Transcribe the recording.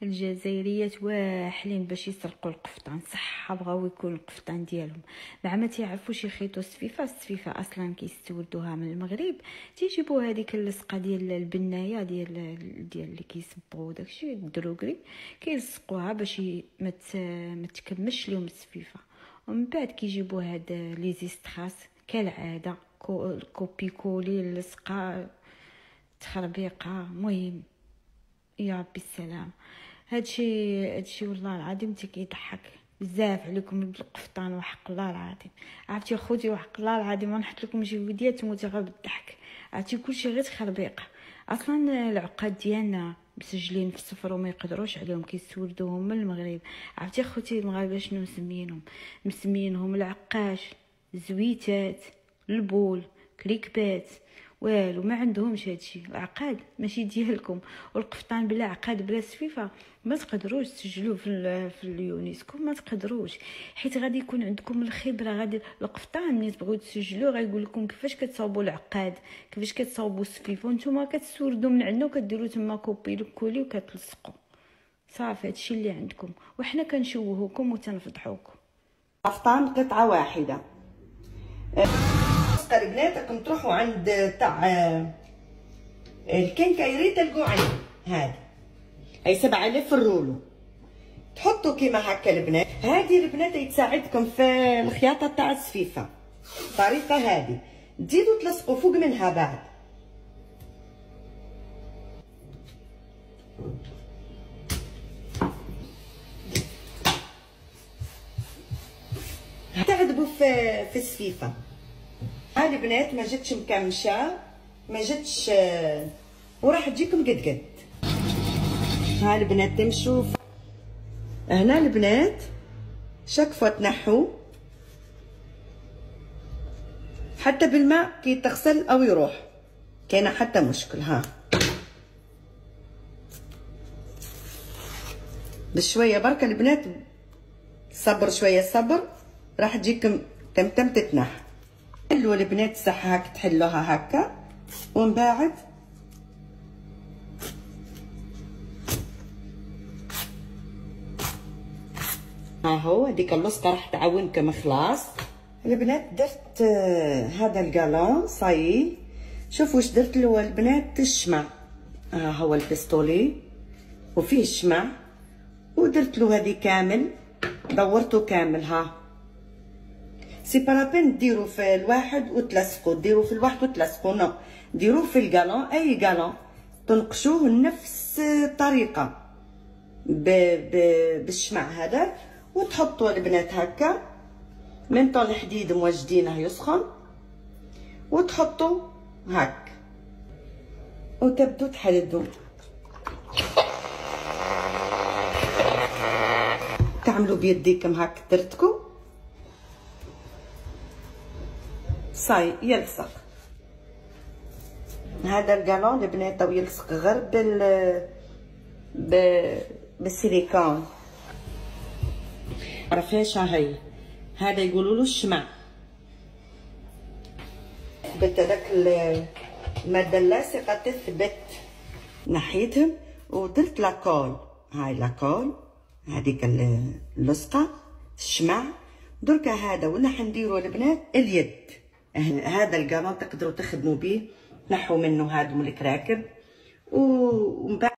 الجزائريات واحلين باش يسرقوا القفطان، صح بغاو يكون القفطان ديالهم مع ما تيعرفوش يخيطوا السفيفه اصلا كيستوردوها من المغرب. تيجيبوا هذيك اللصقه ديال البنايه ديال اللي كيصبوا داكشي الدروغري، كيلصقوها باش ما تكمش لهم السفيفه. ومن بعد كيجيبوا هاد لي زيستراس كالعاده كوبي كولي اللصقه تخربيقه. مهم يا ربي السلام. هادشي والله العظيم كيضحك بزاف عليكم بالقفطان، وحق الله العظيم. عرفتي خوتي وحق الله العظيم ما نحط لكم شي فيديوهات تموتي غير بالضحك. عرفتي كلشي غير تخربيقه. اصلا العقاد ديالنا مسجلين في الصفر وما يقدروش عليهم، كيسولدوهم من المغرب. عرفتي خوتي المغاربه شنو مسمينهم العقاش، زويتات، البول، كليكبات، والو ما عندهمش هادشي. العقاد ماشي ديالكم، والقفطان بلا عقاد بلا سفيفه ما تقدروش تسجلوه في اليونسكو، ما تقدروش، حيت غادي يكون عندكم الخبره. غادي القفطان ملي تبغيو تسجلوه غايقول لكم كيفاش كتصاوبوا العقاد، كيفاش كتصاوبوا السفيفه، وانتم كتسوردوا من عندنا وكديروا تما كوبي كولي وكتلصقوا. صافي هادشي اللي عندكم، وحنا كنشوهوكم وتنفضحوكم. قفطان قطعه واحده. البنات تروحوا عند تاع الكنكايري تلقوا عندي هاي 7000 الرولو، تحطوا كيما هكا البنات. هادي البنات يتساعدكم في الخياطه تاع السفيفه. الطريقه هادي تزيدوا تلصقوا فوق منها بعد. تعذبوا في السفيفه. هاي البنات ما جاتش مكمشه، ما جاتش، وراح تجيكم قد. ها البنات تمشوا هنا البنات شكفوا تنحوا حتى بالماء كي تغسل او يروح، كاينه حتى مشكل. ها بشويه برك البنات، صبر شويه صبر، راح تجيكم تمتم تتنح. حلوا البنات صح هاك تحلوها هكا، ومن بعد ها هو هذيك اللصقه راح تعاونكم. خلاص البنات درت هذا القالون صاي. شوفوا واش درت له البنات، الشمع. ها هو البيستولي وفيه الشمع، ودرت له هذه كامل، دورته كامل. ها سي بارابين ديروا في الواحد وتلصقوا، ديروا في الواحد وتلصقوا، نو ديروه في القالون، اي قالون تنقشوه نفس الطريقه بالشمع هذا، وتحطوا البنات هكا من طول الحديد موجدينه يسخن، وتحطوا هك وتبدو تحددوا. تعملوا بيديكم هك درتكم صاي يلصق. هذا القالون البنات يلصق غير بالسيليكون. عرفاش هاي هذا يقولوا له الشمع. ثبت هذاك الماده اللاصقه تثبت ناحيتهم، ودرت لاكول. هاي لاكول هذيك اللصقه الشمع. دركا هذا ولا حنديروا البنات اليد. هذا القالون تقدروا تخدموا به، تنحوا منه هادو الكراكب، ومن بعد